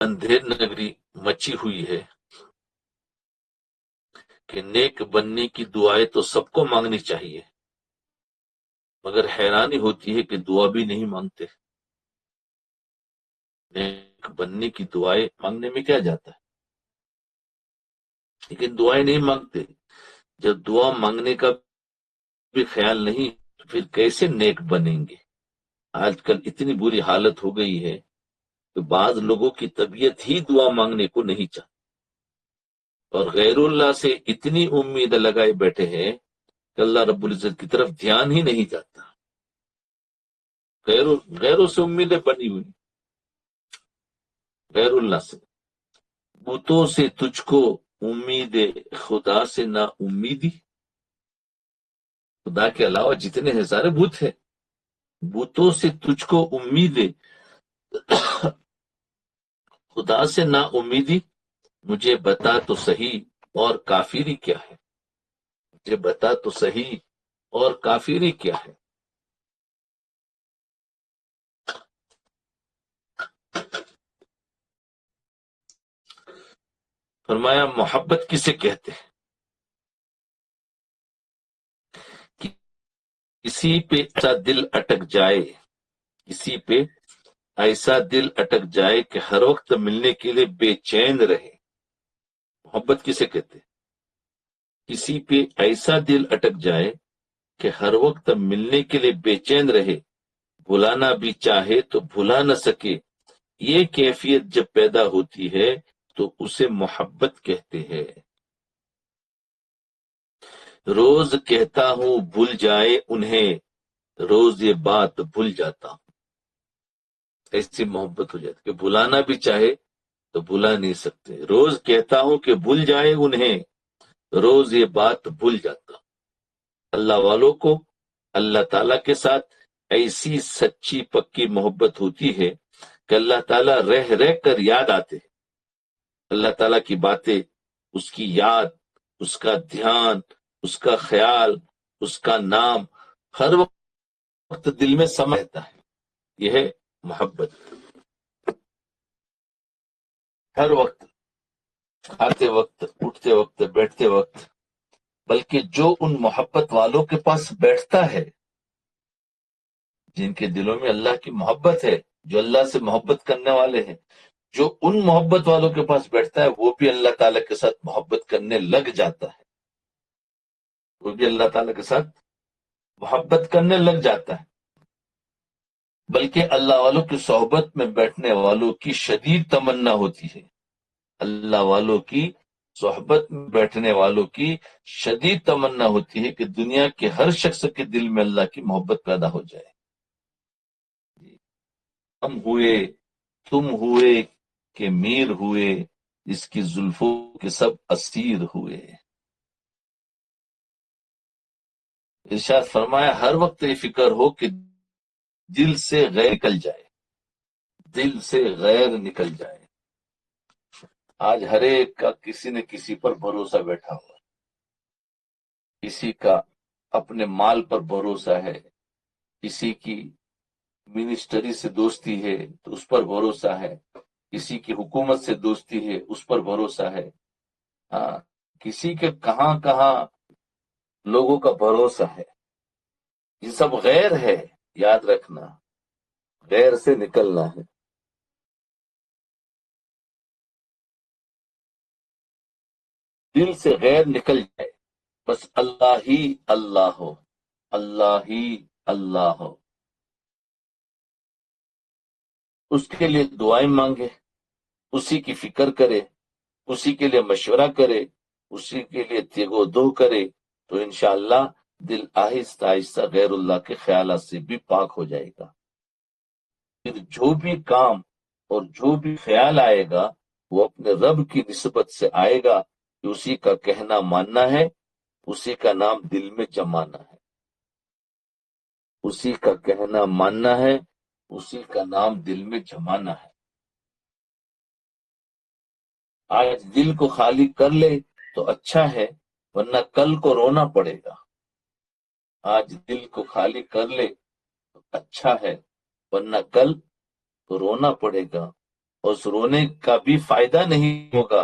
اندھیر نگری مچی ہوئی ہے کہ نیک بننے کی دعائیں تو سب کو مانگنی چاہیے، مگر حیرانی ہوتی ہے کہ دعا بھی نہیں مانگتے۔ نیک بننے کی دعائیں مانگنے میں کیا جاتا ہے، لیکن دعائیں نہیں مانگتے۔ جب دعا مانگنے کا بھی خیال نہیں تو پھر کیسے نیک بنیں گے؟ آج کل اتنی بری حالت ہو گئی ہے کہ بعض لوگوں کی طبیعت ہی دعا مانگنے کو نہیں چاہتی، اور غیر اللہ سے اتنی امید لگائے بیٹھے ہیں کہ اللہ رب العزت کی طرف دھیان ہی نہیں جاتا۔ غیروں سے امیدیں بنی ہوئی، غیر اللہ سے۔ بتوں سے تجھ کو امید خدا سے نا امیدی۔ خدا کے علاوہ جتنے ہیں سارے بت ہیں، بتوں سے تجھ کو امید خدا سے نا امیدی۔ مجھے بتا تو صحیح اور کافری کیا ہے، مجھے بتا تو صحیح اور کافری کیا ہے۔ فرمایا محبت کسے کہتے ہیں؟ کسی پہ ایسا دل اٹک جائے، کسی پہ ایسا دل اٹک جائے کہ ہر وقت ملنے کے لیے بے چین رہے۔ محبت کسے کہتے ہیں؟ کسی پہ ایسا دل اٹک جائے کہ ہر وقت ملنے کے لیے بے چین رہے، بھلانا بھی چاہے تو بھلا نہ سکے۔ یہ کیفیت جب پیدا ہوتی ہے تو اسے محبت کہتے ہیں۔ روز کہتا ہوں بھول جائے انہیں، روز یہ بات بھول جاتا ہوں۔ ایسی محبت ہو جاتی کہ بھلانا بھی چاہے تو بھلا نہیں سکتے۔ روز کہتا ہوں کہ بھول جائے انہیں، روز یہ بات بھول جاتا ہوں۔ اللہ والوں کو اللہ تعالیٰ کے ساتھ ایسی سچی پکی محبت ہوتی ہے کہ اللہ تعالیٰ رہ رہ کر یاد آتے ہیں۔ اللہ تعالیٰ کی باتیں، اس کی یاد، اس کا دھیان، اس کا خیال، اس کا نام ہر وقت دل میں سما رہتا ہے۔ یہ ہے محبت۔ ہر وقت، کھاتے وقت، اٹھتے وقت، بیٹھتے وقت، بلکہ جو ان محبت والوں کے پاس بیٹھتا ہے، جن کے دلوں میں اللہ کی محبت ہے، جو اللہ سے محبت کرنے والے ہیں، جو ان محبت والوں کے پاس بیٹھتا ہے وہ بھی اللہ تعالیٰ کے ساتھ محبت کرنے لگ جاتا ہے، وہ بھی اللہ تعالیٰ کے ساتھ محبت کرنے لگ جاتا ہے۔ بلکہ اللہ والوں کی صحبت میں بیٹھنے والوں کی شدید تمنا ہوتی ہے، اللہ والوں کی صحبت میں بیٹھنے والوں کی شدید تمنا ہوتی ہے کہ دنیا کے ہر شخص کے دل میں اللہ کی محبت پیدا ہو جائے۔ ہم ہوئے، تم ہوئے کہ میر ہوئے، اس کی زلفوں کے سب اسیر ہوئے۔ ارشاد فرمایا ہر وقت یہ فکر ہو کہ دل سے غیر نکل جائے، دل سے غیر نکل جائے۔ آج ہر ایک کا کسی نہ کسی پر بھروسہ بیٹھا ہوا ہے، کسی کا اپنے مال پر بھروسہ ہے، کسی کی منسٹری سے دوستی ہے تو اس پر بھروسہ ہے، کسی کی حکومت سے دوستی ہے اس پر بھروسہ ہے، ہاں کسی کے کہاں کہاں لوگوں کا بھروسہ ہے۔ یہ سب غیر ہے، یاد رکھنا، غیر سے نکلنا ہے۔ دل سے غیر نکل جائے، بس اللہ ہی اللہ ہو، اللہ ہی اللہ ہو۔ اس کے لیے دعائیں مانگے، اسی کی فکر کرے، اسی کے لیے مشورہ کرے، اسی کے لیے تیگ و دو کرے، تو انشاءاللہ دل آہستہ آہستہ غیر اللہ کے خیالات سے بھی پاک ہو جائے گا۔ پھر جو بھی کام اور جو بھی خیال آئے گا وہ اپنے رب کی نسبت سے آئے گا کہ اسی کا کہنا ماننا ہے، اسی کا نام دل میں جمانا ہے، اسی کا کہنا ماننا ہے، اسی کا نام دل میں جمانا ہے۔ آج دل کو خالی کر لے تو اچھا ہے، ورنہ کل کو رونا پڑے گا۔ آج دل کو خالی کر لے تو اچھا ہے، ورنہ کل کو رونا پڑے گا۔ اور اس رونے کا بھی فائدہ نہیں ہوگا۔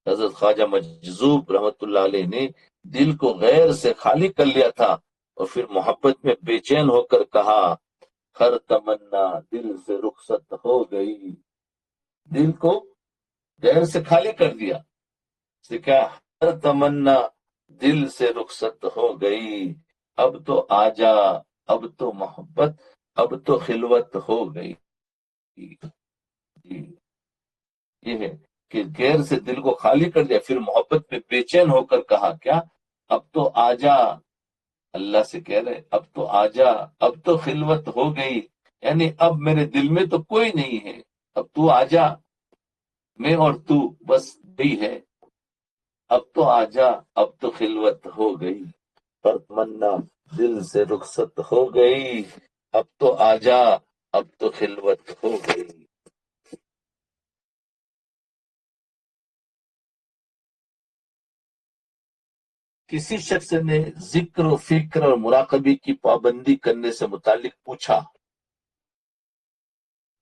حضرت خواجہ مجذوب رحمت اللہ علیہ نے دل کو غیر سے خالی کر لیا تھا اور پھر محبت میں بے چین ہو کر کہا، ہر تمنا دل سے رخصت ہو گئی۔ دل کو غیر سے خالی کر دیا، اس نے کہا ہر تمنا دل سے رخصت ہو گئی، اب تو آجا، اب تو محبت، اب تو خلوت ہو گئی۔ جی، یہ ہے کہ غیر سے دل کو خالی کر دیا، پھر محبت میں بے چین ہو کر کہا کیا، اب تو آجا، اللہ سے کہہ رہے اب تو آجا، اب تو خلوت ہو گئی، یعنی اب میرے دل میں تو کوئی نہیں ہے، اب تو آجا، میں اور تو بس یہی ہے، اب تو آجا، اب تو خلوت ہو گئی، پر تمنا دل سے رخصت ہو گئی، اب تو آجا، اب تو خلوت ہو گئی۔ کسی شخص نے ذکر و فکر اور مراقبے کی پابندی کرنے سے متعلق پوچھا،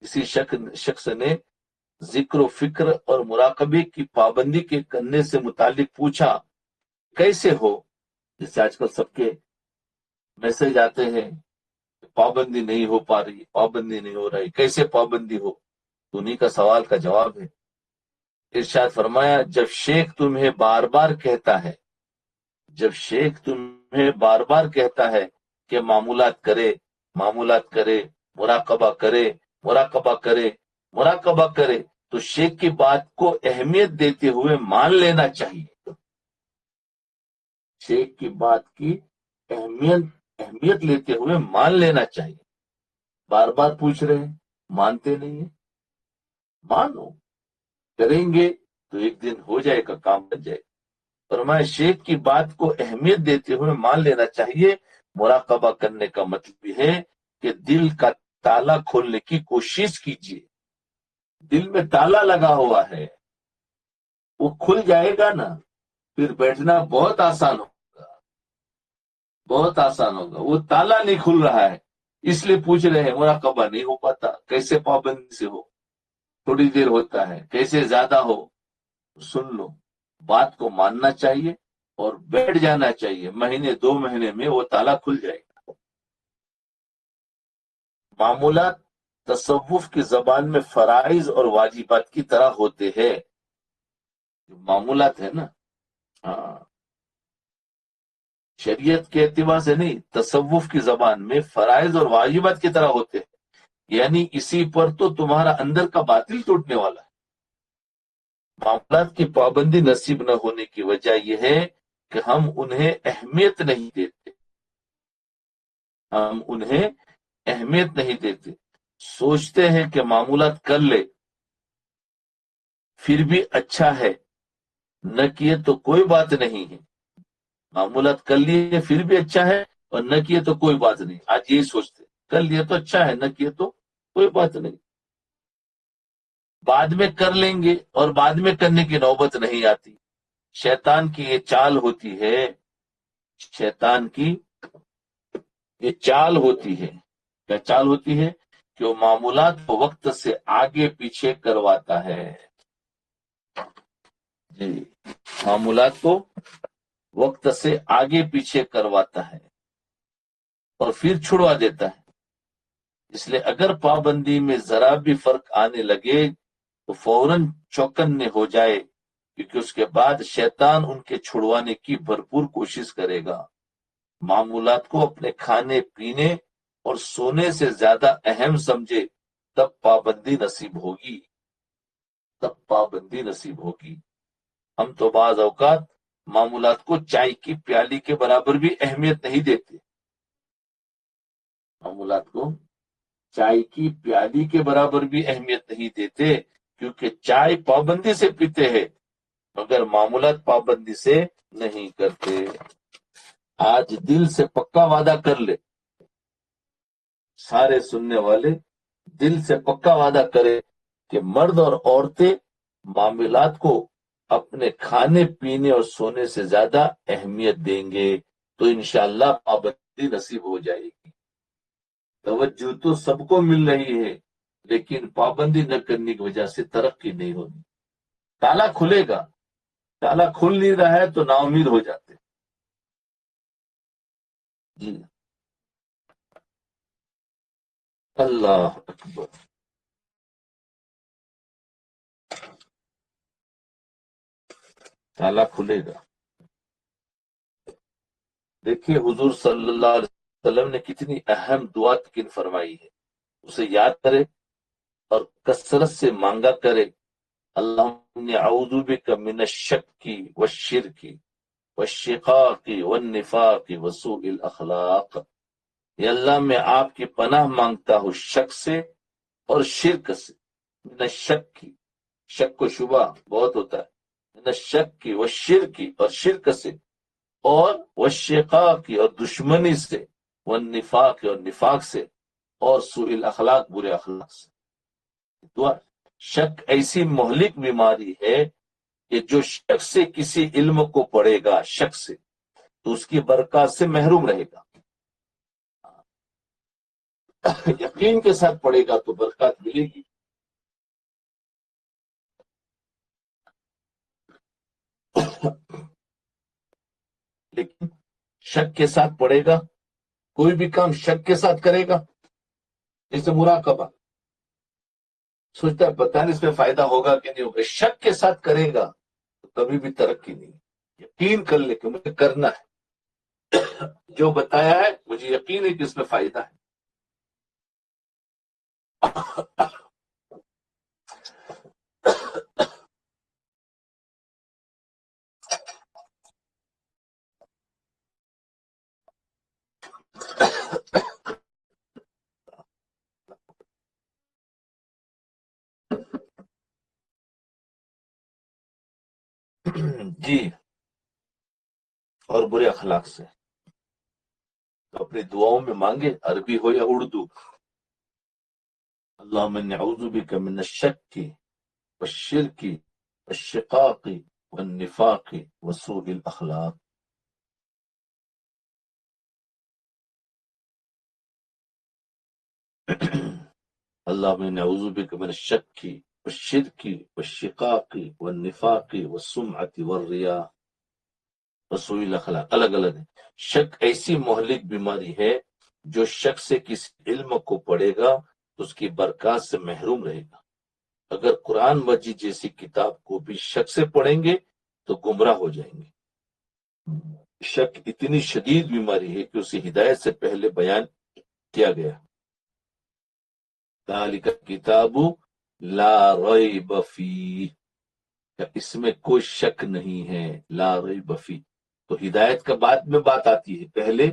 کسی شخص نے ذکر و فکر اور مراقبے کی پابندی کے کرنے سے متعلق پوچھا، کیسے ہو؟ جیسے آج کل سب کے میسج آتے ہیں، پابندی نہیں ہو پا رہی، پابندی نہیں ہو رہی، کیسے پابندی ہو؟ تو انہی کا سوال کا جواب ہے۔ ارشاد فرمایا، جب شیخ تمہیں بار بار کہتا ہے، جب شیخ تمہیں بار بار کہتا ہے کہ معمولات کرے، معمولات کرے، مراقبہ کرے، مراقبہ کرے، مراقبہ کرے، تو شیخ کی بات کو اہمیت دیتے ہوئے مان لینا چاہیے۔ شیخ کی بات کی اہمیت لیتے ہوئے مان لینا چاہیے۔ بار بار پوچھ رہے ہیں، مانتے نہیں ہیں، مانو، کریں گے تو ایک دن ہو جائے گا، کام بن جائے گا۔ فرمایا شیخ کی بات کو اہمیت دیتے ہوئے مان لینا چاہیے۔ مراقبہ کرنے کا مطلب یہ ہے کہ دل کا تالا کھولنے کی کوشش کیجیے۔ دل میں تالا لگا ہوا ہے، وہ کھل جائے گا نا، پھر بیٹھنا بہت آسان ہوگا، بہت آسان ہوگا۔ وہ تالا نہیں کھل رہا ہے، اس لیے پوچھ رہے ہیں، مراقبہ نہیں ہو پاتا، کیسے پابندی سے ہو؟ تھوڑی دیر ہوتا ہے، کیسے زیادہ ہو؟ سن لو، بات کو ماننا چاہیے اور بیٹھ جانا چاہیے، مہینے 2 مہینے میں وہ تالا کھل جائے گا۔ معمولات تصوف کی زبان میں فرائض اور واجبات کی طرح ہوتے ہیں۔ معمولات ہے نا، ہاں، شریعت کے اعتبار سے نہیں، تصوف کی زبان میں فرائض اور واجبات کی طرح ہوتے ہیں، یعنی اسی پر تو تمہارا اندر کا باطل ٹوٹنے والا ہے۔ معاملات کی پابندی نصیب نہ ہونے کی وجہ یہ ہے کہ ہم انہیں اہمیت نہیں دیتے، ہم انہیں اہمیت نہیں دیتے، سوچتے ہیں کہ معمولات کر لے پھر بھی اچھا ہے، نہ کیے تو کوئی بات نہیں ہے۔ معمولات کر لیے پھر بھی اچھا ہے اور نہ کیے تو کوئی بات نہیں، آج یہی سوچتے، کر لیے تو اچھا ہے، نہ کیے تو کوئی بات نہیں، بعد میں کر لیں گے، اور بعد میں کرنے کی نوبت نہیں آتی۔ شیطان کی یہ چال ہوتی ہے، شیطان کی یہ چال ہوتی ہے، کیا چال ہوتی ہے؟ کہ وہ معمولات کو وقت سے آگے پیچھے کرواتا ہے، جی، معمولات کو وقت سے آگے پیچھے کرواتا ہے اور پھر چھڑوا دیتا ہے۔ اس لیے اگر پابندی میں ذرا بھی فرق آنے لگے تو فوراً چوکنے ہو جائے، کیونکہ اس کے بعد شیطان ان کے چھڑوانے کی بھرپور کوشش کرے گا۔ معمولات کو اپنے کھانے پینے اور سونے سے زیادہ اہم سمجھے، تب پابندی نصیب ہوگی، تب پابندی نصیب ہوگی۔ ہم تو بعض اوقات معمولات کو چائے کی پیالی کے برابر بھی اہمیت نہیں دیتے، معمولات کو چائے کی پیالی کے برابر بھی اہمیت نہیں دیتے، کیونکہ چائے پابندی سے پیتے ہیں مگر معمولات پابندی سے نہیں کرتے۔ آج دل سے پکا وعدہ کر لے، سارے سننے والے دل سے پکا وعدہ کرے کہ مرد اور عورتیں معاملات کو اپنے کھانے پینے اور سونے سے زیادہ اہمیت دیں گے تو انشاءاللہ پابندی نصیب ہو جائے گی۔ توجہ تو سب کو مل رہی ہے لیکن پابندی نہ کرنے کی وجہ سے ترقی نہیں ہوگی. تالا کھلے گا، تالا کھل نہیں رہا ہے تو نا امید ہو جاتے. جی اللہ اکبر. تالا کھلے گا. دیکھیے حضور صلی اللہ علیہ وسلم نے کتنی اہم دعا کن فرمائی ہے. اسے یاد کرے اور کثرت سے مانگا کرے. اللہم اعوذ بک من الشک والشرک والشقاق والنفاق وسوء الاخلاق. یا اللہ میں آپ کی پناہ مانگتا ہوں شک سے اور شرک سے. من الشک کی، شک و شبہ بہت ہوتا ہے. من الشک کی والشرک اور شرک سے، اور والشقاق کی اور دشمنی سے، والنفاق اور نفاق سے، اور سوء الاخلاق برے اخلاق سے. دعا. شک ایسی مہلک بیماری ہے کہ جو شک سے کسی علم کو پڑھے گا شک سے تو اس کی برکات سے محروم رہے گا. یقین کے ساتھ پڑھے گا تو برکات ملے گی. لیکن شک کے ساتھ پڑھے گا، کوئی بھی کام شک کے ساتھ کرے گا. جیسے مراقبہ، سوچتا ہے پتہ نہیں اس میں فائدہ ہوگا کہ نہیں ہوگا. شک کے ساتھ کرے گا تو کبھی بھی ترقی نہیں. یقین کر لے کہ مجھے کرنا ہے، جو بتایا ہے مجھے یقین ہے کہ اس میں فائدہ ہے. جی. اور برے اخلاق سے تو اپنی دعاؤں میں مانگے، عربی ہو یا اردو. اللہم انی اعوذ بک من الشک والشرک والشقاق والنفاق وسوء الاخلاق. اللہم انی اعوذ بک من الشک والشرک والشقاق والنفاق والسمعة والریاء وسوء الاخلاق. الگ الگ ہے. شک ایسی مہلک بیماری ہے جو شک سے کسی علم کو پڑھے گا تو اس کی برکات سے محروم رہے گا. اگر قرآن مجید جیسی کتاب کو بھی شک سے پڑھیں گے تو گمراہ ہو جائیں گے. شک اتنی شدید بیماری ہے کہ اسے ہدایت سے پہلے بیان کیا گیا. ذالک کتاب لا ریب فیہ، اس میں کوئی شک نہیں ہے. لا ریب فیہ تو ہدایت کا بعد میں بات آتی ہے. پہلے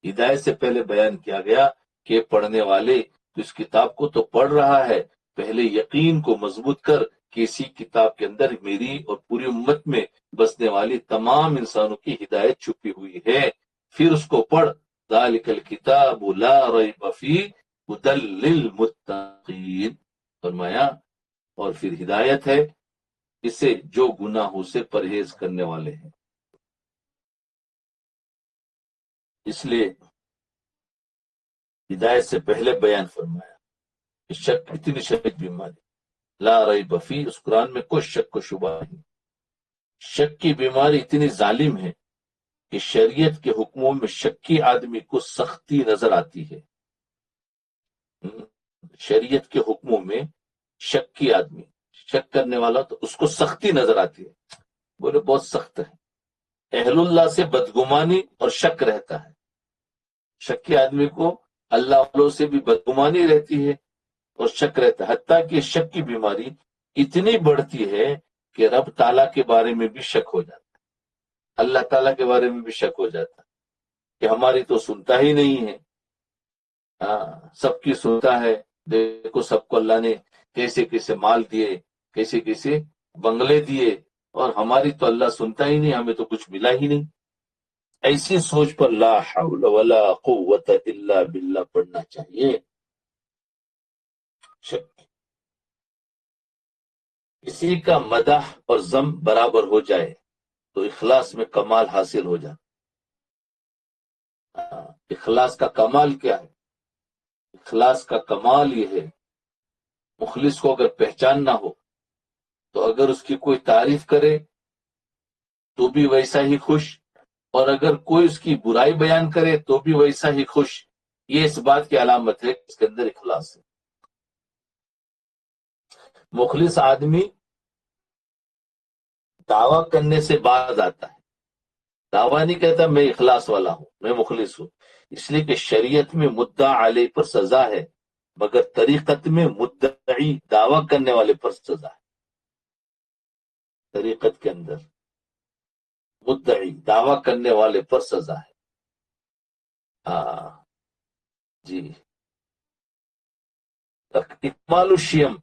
ہدایت سے پہلے بیان کیا گیا کہ پڑھنے والے تو اس کتاب کو تو پڑھ رہا ہے، پہلے یقین کو مضبوط کر کہ اسی کتاب کے اندر میری اور پوری امت میں بسنے والی تمام انسانوں کی ہدایت چھپی ہوئی ہے، پھر اس کو پڑھ. ذالک الکتاب لا ریب فیہ ھدی للمتقین فرمایا، اور پھر ہدایت ہے اسے جو گناہوں سے پرہیز کرنے والے ہیں. اس لیے ہدایت سے پہلے بیان فرمایا کہ شک اتنی شدید بیماری لا ریب فیہ، اس قرآن میں کوئی شک و شبہ نہیں. شک کی بیماری اتنی ظالم ہے کہ شریعت کے حکموں میں شکی آدمی کو سختی نظر آتی ہے. شریعت کے حکموں میں شکی آدمی، شک کرنے والا تو اس کو سختی نظر آتی ہے. بولے بہت سخت ہے. اہل اللہ سے بدگمانی اور شک رہتا ہے. شکی آدمی کو اللہ والوں سے بھی بدگمانی رہتی ہے اور شک رہتا ہے. حتیٰ کہ شک کی بیماری اتنی بڑھتی ہے کہ رب تعالیٰ کے بارے میں بھی شک ہو جاتا ہے، اللہ تعالیٰ کے بارے میں بھی شک ہو جاتا ہے کہ ہماری تو سنتا ہی نہیں ہے. ہاں، سب کی سنتا ہے. دیکھو سب کو اللہ نے کیسے کیسے مال دیے، کیسے کیسے بنگلے دیے، اور ہماری تو اللہ سنتا ہی نہیں، ہمیں تو کچھ ملا ہی نہیں. ایسی سوچ پر لا حول ولا قوت الا باللہ پڑھنا چاہیے. شک کسی کا مدح اور ذم برابر ہو جائے تو اخلاص میں کمال حاصل ہو جاتا. اخلاص کا کمال کیا ہے؟ اخلاص کا کمال یہ ہے مخلص کو اگر پہچاننا ہو تو اگر اس کی کوئی تعریف کرے تو بھی ویسا ہی خوش، اور اگر کوئی اس کی برائی بیان کرے تو بھی ویسا ہی خوش. یہ اس بات کی علامت ہے کہ اس کے اندر اخلاص ہے. مخلص آدمی دعویٰ کرنے سے باز آتا ہے، دعویٰ نہیں کہتا میں اخلاص والا ہوں، میں مخلص ہوں. اس لیے کہ شریعت میں مدعا علیہ پر سزا ہے، مگر طریقت میں مدعی دعویٰ کرنے والے پر سزا ہے. طریقت کے اندر مدعی دعویٰ کرنے والے پر سزا ہے. ہاں جی. اکمال الشیم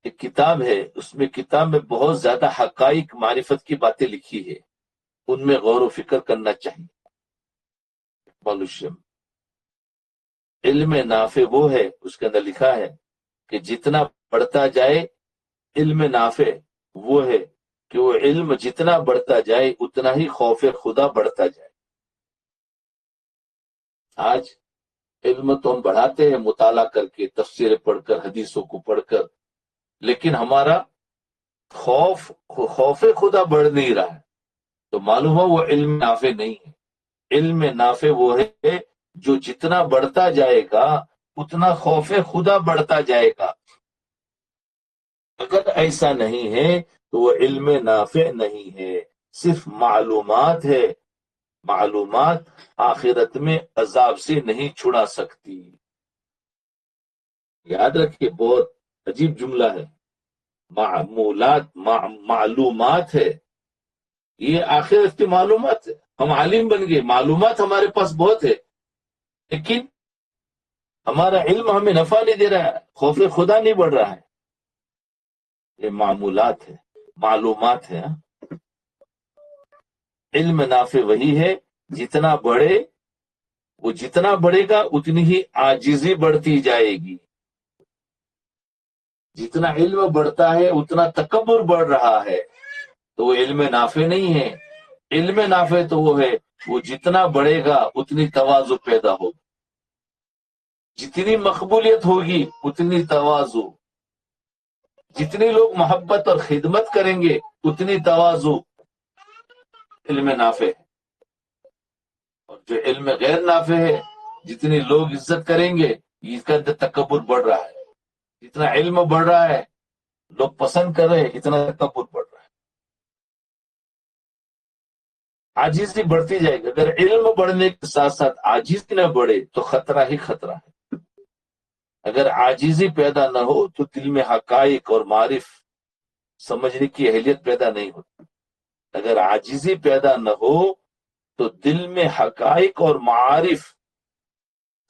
ایک کتاب ہے، اس میں کتاب میں بہت زیادہ حقائق معرفت کی باتیں لکھی ہے، ان میں غور و فکر کرنا چاہیے. اکمال الشیم علم نافع وہ ہے، اس کے اندر لکھا ہے کہ جتنا بڑھتا جائے علم نافع وہ ہے کہ وہ علم جتنا بڑھتا جائے اتنا ہی خوف خدا بڑھتا جائے. آج علم تو ہم بڑھاتے ہیں مطالعہ کر کے، تفسیریں پڑھ کر، حدیثوں کو پڑھ کر، لیکن ہمارا خوف خدا بڑھ نہیں رہا ہے. تو معلوم ہو وہ علم نافع نہیں ہے. علم نافع وہ ہے جو جتنا بڑھتا جائے گا اتنا خوف خدا بڑھتا جائے گا. اگر ایسا نہیں ہے تو وہ علم نافع نہیں ہے، صرف معلومات ہے. معلومات آخرت میں عذاب سے نہیں چھڑا سکتی. یاد رکھیے، بہت عجیب جملہ ہے. معلومات ہے، یہ آخرت کی معلومات ہے. ہم عالم بن گئے، معلومات ہمارے پاس بہت ہے، لیکن ہمارا علم ہمیں نفع نہیں دے رہا ہے، خوف خدا نہیں بڑھ رہا ہے. یہ معمولات ہے، معلومات ہے. علم نافع وہی ہے جتنا بڑھے، وہ جتنا بڑھے گا اتنی ہی عاجزی بڑھتی جائے گی. جتنا علم بڑھتا ہے اتنا تکبر بڑھ رہا ہے، تو وہ علم نافع نہیں ہے. علم نافع تو وہ ہے وہ جتنا بڑھے گا اتنی تواضع پیدا ہوگی، جتنی مقبولیت ہوگی اتنی تواضع، جتنی لوگ محبت اور خدمت کریں گے اتنی تواضع. علم نافع ہے. اور جو علم غیر نافع ہے، جتنی لوگ عزت کریں گے اس کا تکبر بڑھ رہا ہے. جتنا علم بڑھ رہا ہے، لوگ پسند کر رہے ہیں، اتنا تکبر بڑھ رہا ہے. عاجزی بڑھتی جائے گی. اگر علم بڑھنے کے ساتھ ساتھ عاجزی نہ بڑھے تو خطرہ ہی خطرہ ہے. اگر عاجزی پیدا نہ ہو تو دل میں حقائق اور معرف سمجھنے کی اہلیت پیدا نہیں ہوتی. اگر عاجزی پیدا نہ ہو تو دل میں حقائق اور معارف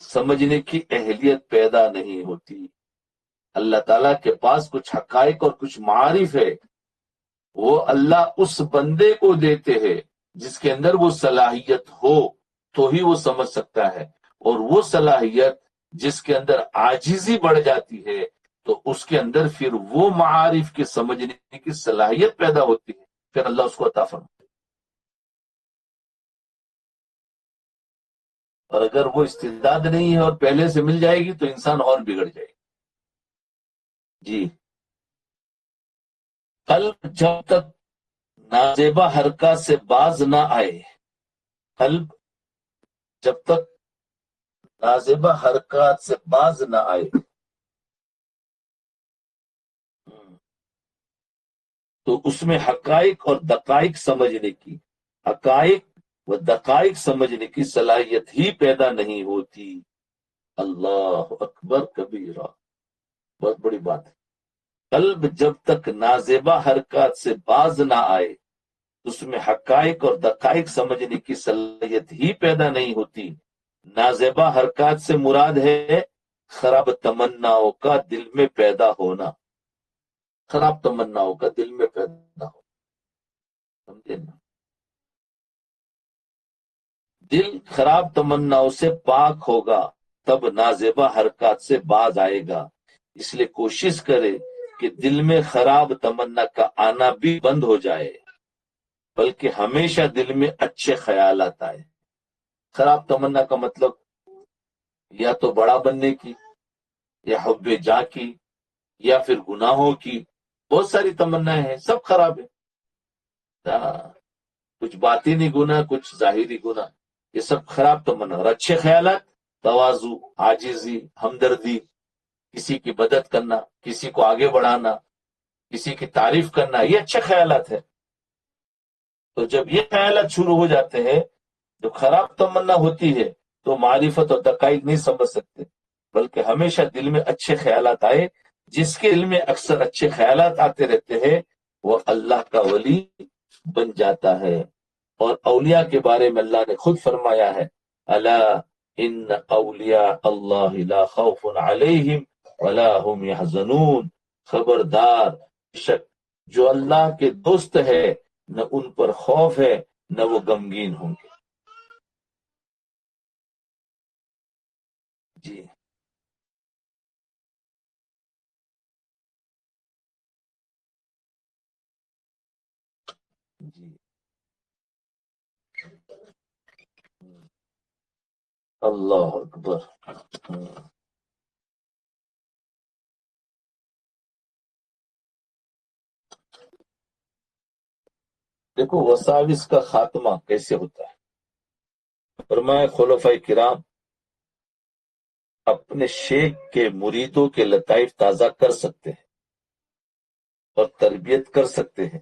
سمجھنے کی اہلیت پیدا نہیں ہوتی. اللہ تعالیٰ کے پاس کچھ حقائق اور کچھ معارف ہے، وہ اللہ اس بندے کو دیتے ہیں جس کے اندر وہ صلاحیت ہو تو ہی وہ سمجھ سکتا ہے. اور وہ صلاحیت جس کے اندر عاجزی بڑھ جاتی ہے تو اس کے اندر پھر وہ معارف کے سمجھنے کی صلاحیت پیدا ہوتی ہے، پھر اللہ اس کو عطا فرماتا ہے. اور اگر وہ استعداد نہیں ہے اور پہلے سے مل جائے گی تو انسان اور بگڑ جائے گا. جی. قلب جب تک نازیبا حرکات سے باز نہ آئے، قلب جب تک نازیبا حرکات سے باز نہ آئے تو اس میں حقائق اور دقائق سمجھنے کی، حقائق و دقائق سمجھنے کی صلاحیت ہی پیدا نہیں ہوتی. اللہ اکبر کبیرہ، بہت بڑی بات ہے. قلب جب تک نازیبا حرکات سے باز نہ آئے اس میں حقائق اور دقائق سمجھنے کی صلاحیت ہی پیدا نہیں ہوتی. نازیبا حرکات سے مراد ہے خراب تمناؤں کا دل میں پیدا ہونا. خراب تمناؤں کا دل میں پیدا ہونا، سمجھے نا. دل خراب تمناؤں سے پاک ہوگا تب نازیبا حرکات سے باز آئے گا. اس لیے کوشش کرے کہ دل میں خراب تمنا کا آنا بھی بند ہو جائے، بلکہ ہمیشہ دل میں اچھے خیالات آئے. خراب تمنا کا مطلب یا تو بڑا بننے کی، یا حب جاں کی، یا پھر گناہوں کی، بہت ساری تمنائیں ہیں، سب خراب ہے۔ کچھ باطنی گناہ، کچھ ظاہری گناہ، یہ سب خراب تمنا۔ اور اچھے خیالات، تواضع، عاجزی، ہمدردی، کسی کی مدد کرنا، کسی کو آگے بڑھانا، کسی کی تعریف کرنا، یہ اچھے خیالات ہیں۔ تو جب یہ خیالات شروع ہو جاتے ہیں، جو خراب تمنا ہوتی ہے، تو معرفت اور دقائق نہیں سمجھ سکتے، بلکہ ہمیشہ دل میں اچھے خیالات آئے۔ جس کے دل میں اکثر اچھے خیالات آتے رہتے ہیں، وہ اللہ کا ولی بن جاتا ہے۔ اور اولیاء کے بارے میں اللہ نے خود فرمایا ہے، الا ان اولیاء اللہ لا خوف علیہم ولا هم يحزنون، خبردار، شک جو اللہ کے دوست ہے، نہ ان پر خوف ہے، نہ وہ غمگین ہوں گے۔ جی جی اللہ اکبر۔ دیکھو وساوس کا خاتمہ کیسے ہوتا ہے۔ فرمایا خلفائے کرام اپنے شیخ کے مریدوں کے لطائف تازہ کر سکتے ہیں اور تربیت کر سکتے ہیں،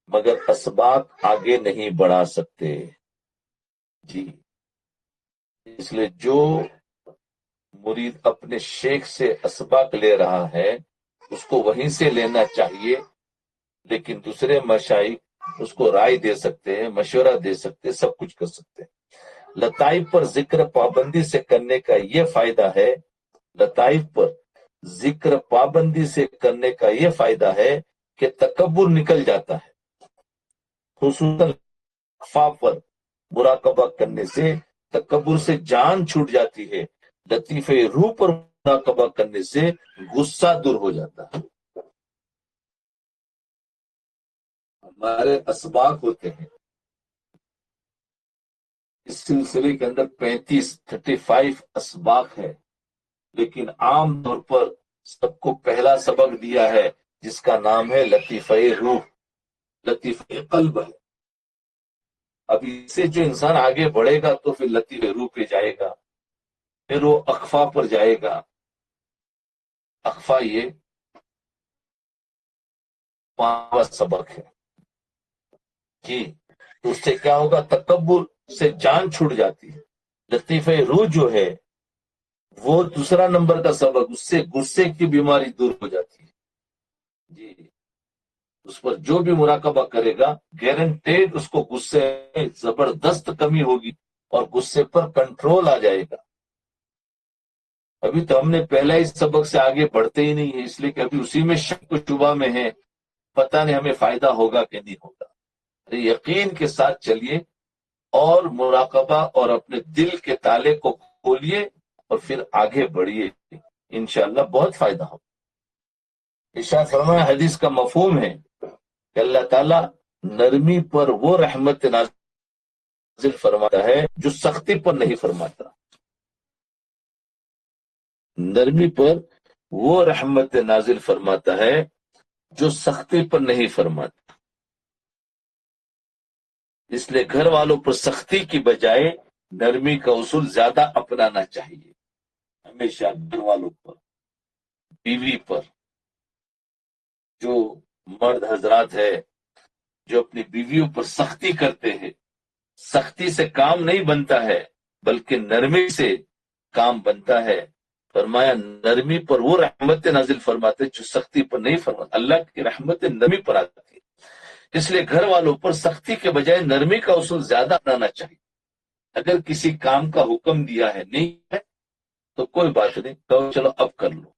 مگر اسباق آگے نہیں بڑھا سکتے۔ جی، اس لیے جو مرید اپنے شیخ سے اسباق لے رہا ہے، اس کو وہیں سے لینا چاہیے، لیکن دوسرے مشائخ اس کو رائے دے سکتے ہیں، مشورہ دے سکتے ہیں، سب کچھ کر سکتے ہیں۔ لطائف پر ذکر پابندی سے کرنے کا یہ فائدہ ہے، لطائف پر ذکر پابندی سے کرنے کا یہ فائدہ ہے کہ تکبر نکل جاتا ہے، خصوصاً خفا پر مراقبہ کرنے سے تکبر سے جان چھوٹ جاتی ہے، لطیفہ روح پر مراقبہ کرنے سے غصہ دور ہو جاتا ہے۔ ہمارے اسباق ہوتے ہیں، اس سلسلے کے اندر 35 اسباق ہے، لیکن عام طور پر سب کو پہلا سبق دیا ہے جس کا نام ہے لطیفہ روح، لطیفہ قلب ہے۔ اب اس سے جو انسان آگے بڑھے گا تو پھر لطیفہ روح پہ جائے گا، پھر وہ اخفا پر جائے گا۔ اخفا یہ 5واں سبق ہے جی۔ تو اس سے کیا ہوگا؟ تکبر سے جان چھوٹ جاتی ہے۔ لطیفہ روح جو ہے وہ دوسرا نمبر کا سبق، اس سے غصے کی بیماری دور ہو جاتی ہے جی۔ اس پر جو بھی مراقبہ کرے گا، گارنٹیڈ اس کو غصے میں زبردست کمی ہوگی اور غصے پر کنٹرول آ جائے گا۔ ابھی تو ہم نے پہلا ہی سبق سے آگے بڑھتے ہی نہیں ہے، اس لیے کہ ابھی اسی میں شک و شبہ میں ہے، پتہ نہیں ہمیں فائدہ ہوگا کہ نہیں ہوگا۔ یقین کے ساتھ چلیے اور مراقبہ اور اپنے دل کے تالے کو کھولیے اور پھر آگے بڑھیے، انشاءاللہ بہت فائدہ ہوگا۔ ارشاد فرمایا، حدیث کا مفہوم ہے کہ اللہ تعالیٰ نرمی پر وہ رحمت نازل فرماتا ہے جو سختی پر نہیں فرماتا، نرمی پر وہ رحمت نازل فرماتا ہے جو سختی پر نہیں فرماتا۔ اس لیے گھر والوں پر سختی کی بجائے نرمی کا اصول زیادہ اپنانا چاہیے، ہمیشہ گھر والوں پر، بیوی پر۔ جو مرد حضرات ہے جو اپنی بیویوں پر سختی کرتے ہیں، سختی سے کام نہیں بنتا ہے بلکہ نرمی سے کام بنتا ہے۔ فرمایا نرمی پر وہ رحمت نازل فرماتے جو سختی پر نہیں فرماتے، اللہ کی رحمت نرمی پر آتی ہے۔ اس لیے گھر والوں پر سختی کے بجائے نرمی کا اصول زیادہ اپنانا چاہیے۔ اگر کسی کام کا حکم دیا ہے نہیں ہے تو کوئی بات نہیں، کہو چلو اب کر لو،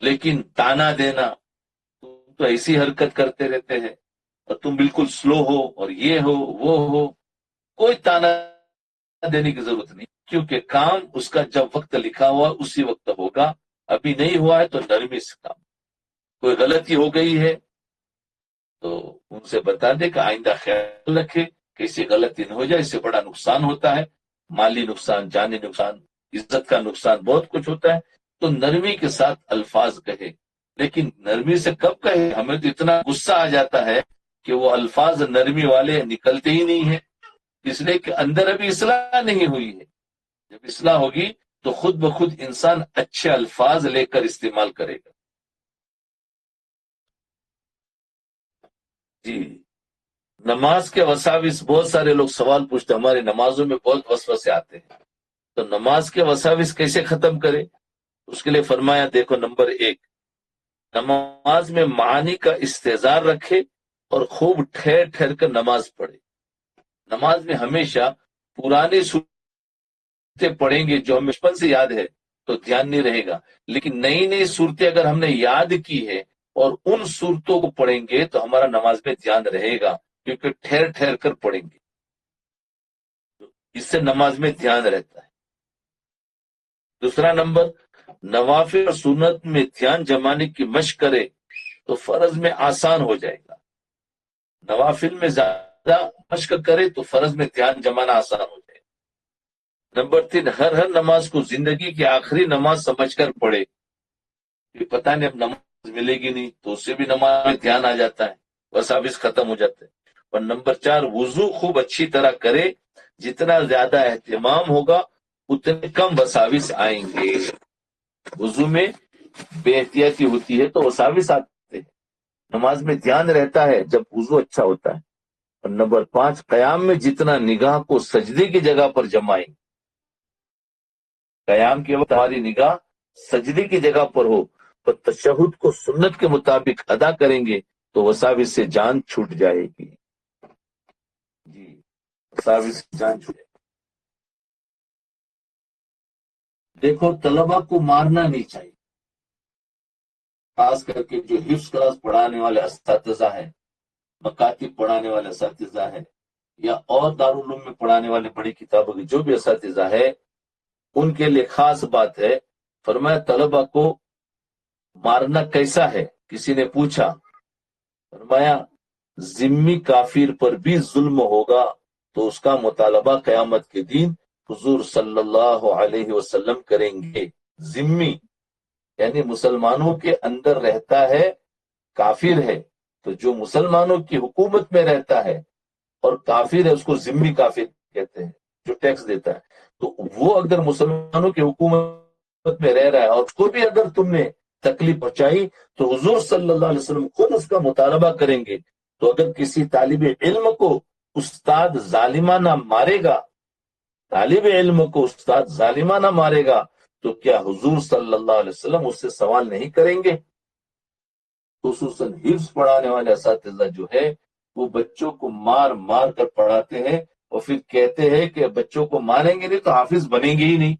لیکن تانا دینا، تم تو ایسی حرکت کرتے رہتے ہیں اور تم بالکل سلو ہو اور یہ ہو وہ ہو، کوئی تانا دینے کی ضرورت نہیں، کیونکہ کام اس کا جب وقت لکھا ہوا اسی وقت ہوگا، ابھی نہیں ہوا ہے تو نرمی سے کام۔ کوئی غلطی ہو گئی ہے تو ان سے بتا دے کہ آئندہ خیال رکھے کہ اسے غلطی نہ ہو جائے، اس سے بڑا نقصان ہوتا ہے، مالی نقصان، جانی نقصان، عزت کا نقصان، بہت کچھ ہوتا ہے۔ تو نرمی کے ساتھ الفاظ کہے، لیکن نرمی سے کب کہے؟ ہمیں تو اتنا غصہ آ جاتا ہے کہ وہ الفاظ نرمی والے نکلتے ہی نہیں ہیں، اس لیے کہ اندر ابھی اصلاح نہیں ہوئی ہے۔ جب اصلاح ہوگی تو خود بخود انسان اچھے الفاظ لے کر استعمال کرے گا۔ جی، نماز کے وساوس، بہت سارے لوگ سوال پوچھتے ہیں ہماری نمازوں میں بہت وسوسے آتے ہیں، تو نماز کے وساوس کیسے ختم کرے؟ اس کے لیے فرمایا، دیکھو نمبر 1، نماز میں معانی کا استحضار رکھے اور خوب ٹھہر ٹھہر کر نماز پڑھے۔ نماز میں ہمیشہ پرانے صورتیں پڑھیں گے جو ہم بچپن سے یاد ہے تو دھیان نہیں رہے گا، لیکن نئی نئی صورتیں اگر ہم نے یاد کی ہے اور ان صورتوں کو پڑھیں گے تو ہمارا نماز میں دھیان رہے گا، کیونکہ ٹھہر ٹھہر کر پڑھیں گے، اس سے نماز میں دھیان رہتا ہے۔ دوسرا نمبر، نوافل اور سنت میں دھیان جمانے کی مشق کرے تو فرض میں آسان ہو جائے گا۔ نوافل میں زیادہ مشق کرے تو فرض میں دھیان جمانا آسان ہو جائے گا۔ نمبر 3، ہر نماز کو زندگی کی آخری نماز سمجھ کر پڑھے، کہ پتہ نہیں اب نماز ملے گی نہیں تو اس سے بھی نماز میں دھیان آ جاتا ہے، وساوس ختم ہو جاتے ہیں۔ اور نمبر 4، وضو خوب اچھی طرح کرے، جتنا زیادہ اہتمام ہوگا اتنے کم وساوس آئیں گے۔ وضو میں بے احتیاطی ہوتی ہے تو وساوس آتے ہیں، نماز میں دھیان رہتا ہے جب وضو اچھا ہوتا ہے۔ اور نمبر 5، قیام میں جتنا نگاہ کو سجدے کی جگہ پر جمائیں، قیام کے وقت ہماری نگاہ سجدے کی جگہ پر ہو اور تشہد کو سنت کے مطابق ادا کریں گے تو وساوس سے جان چھوٹ جائے گی۔ جی، وساوس سے جان چھوٹ جائے گی۔ دیکھو، طلبہ کو مارنا نہیں چاہیے، خاص کر کے جو حفظ کلاس پڑھانے والے اساتذہ ہیں، مکاتب پڑھانے والے اساتذہ ہیں، یا اور دارالعلوم میں پڑھانے والے بڑی کتابوں کے جو بھی اساتذہ ہے، ان کے لیے خاص بات ہے۔ فرمایا طلبہ کو مارنا کیسا ہے؟ کسی نے پوچھا، فرمایا ذمی کافر پر بھی ظلم ہوگا تو اس کا مطالبہ قیامت کے دن حضور صلی اللہ علیہ وسلم کریں گے۔ ذمی یعنی مسلمانوں کے اندر رہتا ہے، کافر ہے، تو جو مسلمانوں کی حکومت میں رہتا ہے اور کافر ہے اس کو ذمی کافر کہتے ہیں، جو ٹیکس دیتا ہے۔ تو وہ اگر مسلمانوں کی حکومت میں رہ رہا ہے اور اس کو بھی اگر تم نے تکلیف پہنچائی تو حضور صلی اللہ علیہ وسلم خود اس کا مطالبہ کریں گے۔ تو اگر کسی طالب علم کو استاد ظالمانہ مارے گا، طالب علم کو استاد ظالمانہ مارے گا، تو کیا حضور صلی اللہ علیہ وسلم اس سے سوال نہیں کریں گے؟ خصوصاً حفظ پڑھانے والے اساتذہ جو ہے وہ بچوں کو مار مار کر پڑھاتے ہیں اور پھر کہتے ہیں کہ بچوں کو ماریں گے نہیں تو حافظ بنیں گے ہی نہیں۔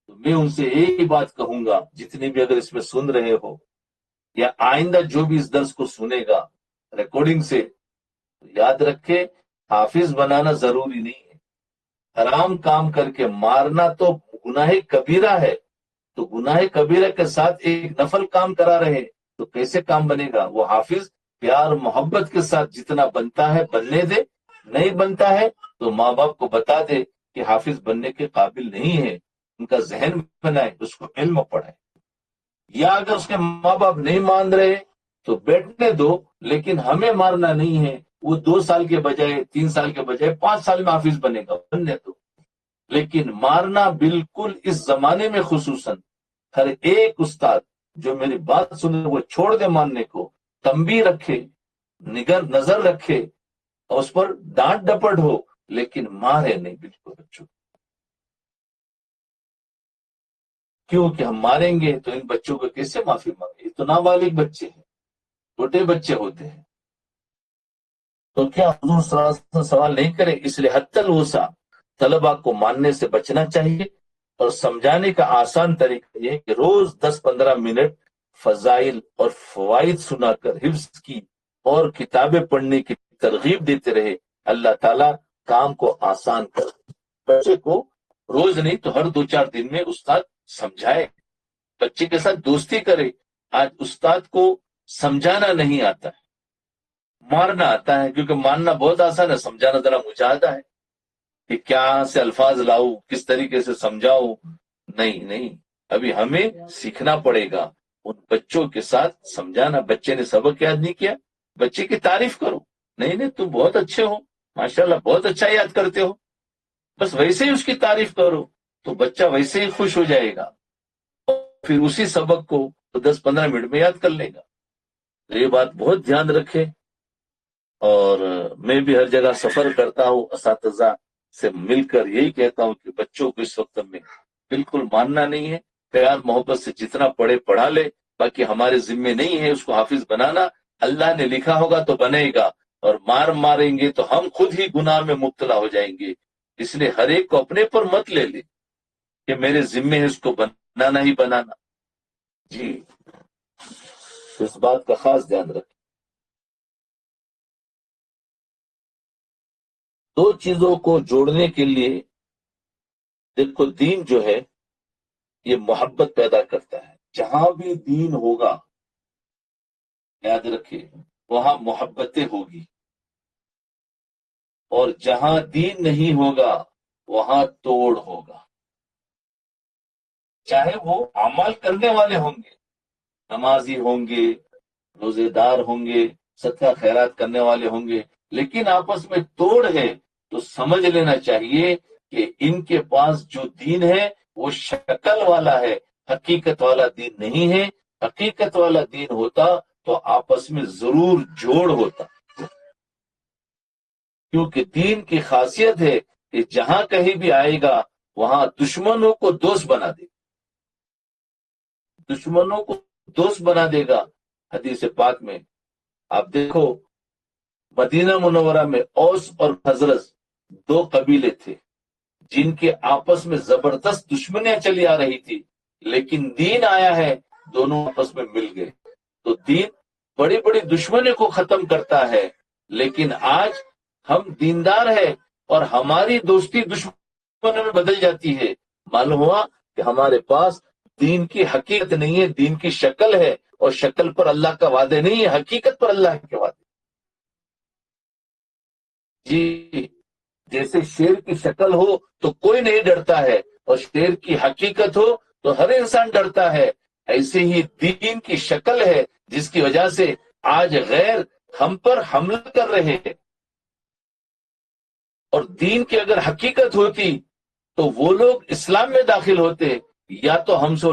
تو میں ان سے ایک ہی بات کہوں گا، جتنے بھی اگر اس میں سن رہے ہو یا آئندہ جو بھی اس درس کو سنے گا ریکارڈنگ سے، تو یاد رکھے حافظ بنانا ضروری نہیں ہے۔ حرام کام کر کے مارنا تو گناہ کبیرہ ہے، تو گناہ کبیرہ کے ساتھ ایک نفل کام کرا رہے تو کیسے کام بنے گا؟ وہ حافظ پیار محبت کے ساتھ جتنا بنتا ہے بننے دے، نہیں بنتا ہے تو ماں باپ کو بتا دے کہ حافظ بننے کے قابل نہیں ہے، ان کا ذہن بنائے، اس کو علم پڑھائے۔ یا اگر اس کے ماں باپ نہیں مان رہے تو بیٹھنے دو، لیکن ہمیں مارنا نہیں ہے۔ وہ 2 سال کے بجائے 3 سال کے بجائے 5 سال میں حافظ بنے گا، بننے دو۔ لیکن مارنا بالکل اس زمانے میں خصوصاً ہر ایک استاد جو میری بات سنے وہ چھوڑ دے ماننے کو، تنبیہ رکھے، نظر رکھے اور اس پر ڈانٹ ڈپٹ ہو، لیکن مارے نہیں بالکل بچوں۔ کیوں کہ ہم ماریں گے تو ان بچوں کو کیسے معافی مانگے؟ یہ تو نابالغ بچے ہیں، چھوٹے بچے ہوتے ہیں، تو کیا حضور صلی اللہ علیہ وسلم سوال نہیں کرے؟ اس لیے حتی الوسع طلبہ کو ماننے سے بچنا چاہیے، اور سمجھانے کا آسان طریقہ یہ ہے کہ روز 10-15 منٹ فضائل اور فوائد سنا کر حفظ کی اور کتابیں پڑھنے کی ترغیب دیتے رہے۔ اللہ تعالیٰ کام کو آسان کر بچے کو روز نہیں تو ہر 2-4 دن میں استاد سمجھائے، بچے کے ساتھ دوستی کرے۔ آج استاد کو سمجھانا نہیں آتا ہے، مارنا آتا ہے، کیونکہ مارنا بہت آسان ہے، سمجھانا ذرا مجاہدہ ہے کہ کیا سے الفاظ لاؤ، کس طریقے سے سمجھاؤ۔ نہیں، ابھی ہمیں سیکھنا پڑے گا، ان بچوں کے ساتھ سمجھانا. بچے نے سبق یاد نہیں کیا، بچے کی تعریف کرو، نہیں نہیں تم بہت اچھے ہو، ماشاءاللہ بہت اچھا یاد کرتے ہو، بس ویسے ہی اس کی تعریف کرو تو بچہ ویسے ہی خوش ہو جائے گا، پھر اسی سبق کو 10-15 منٹ میں یاد کر لے گا. یہ بات بہت دھیان رکھے. اور میں بھی ہر جگہ سفر کرتا ہوں، اساتذہ سے مل کر یہی کہتا ہوں کہ بچوں کو اس وقت میں بالکل ماننا نہیں ہے، پیار محبت سے جتنا پڑھے پڑھا لے، باقی ہمارے ذمے نہیں ہے اس کو حافظ بنانا. اللہ نے لکھا ہوگا تو بنے گا، اور ماریں گے تو ہم خود ہی گناہ میں مبتلا ہو جائیں گے. اس لیے ہر ایک کو اپنے پر مت لے لے کہ میرے ذمے ہے اس کو بنانا ہی بنانا. جی اس بات کا خاص دھیان رکھیں. دو چیزوں کو جوڑنے کے لیے دیکھو، دین جو ہے یہ محبت پیدا کرتا ہے. جہاں بھی دین ہوگا یاد رکھیے وہاں محبتیں ہوگی، اور جہاں دین نہیں ہوگا وہاں توڑ ہوگا. چاہے وہ اعمال کرنے والے ہوں گے، نمازی ہوں گے، روزے دار ہوں گے، صدقہ خیرات کرنے والے ہوں گے، لیکن آپس میں توڑ ہے تو سمجھ لینا چاہیے کہ ان کے پاس جو دین ہے وہ شکل والا ہے، حقیقت والا دین نہیں ہے. حقیقت والا دین ہوتا تو آپس میں ضرور جوڑ ہوتا، کیونکہ دین کی خاصیت ہے کہ جہاں کہیں بھی آئے گا وہاں دشمنوں کو دوست بنا دے، دشمنوں کو دوست بنا دے گا. حدیث پاک میں آپ دیکھو، مدینہ منورہ میں اوس اور خزرج دو قبیلے تھے جن کے آپس میں زبردست دشمنیاں چلی آ رہی تھی، لیکن دین آیا ہے دونوں آپس میں مل گئے. تو دین بڑی بڑی دشمنی کو ختم کرتا ہے. لیکن آج ہم دیندار ہیں اور ہماری دوستی دشمنوں میں بدل جاتی ہے. معلوم ہوا کہ ہمارے پاس دین کی حقیقت نہیں ہے، دین کی شکل ہے، اور شکل پر اللہ کا وعدے نہیں ہے، حقیقت پر اللہ کے وعدے. جی جیسے شیر کی شکل ہو تو کوئی نہیں ڈرتا ہے، اور شیر کی حقیقت ہو تو ہر انسان ڈرتا ہے. ایسے ہی دین کی شکل ہے جس کی وجہ سے آج غیر ہم پر حملہ کر رہے ہیں. اور دین کی اگر حقیقت ہوتی تو وہ لوگ اسلام میں داخل ہوتے، یا تو ہم سے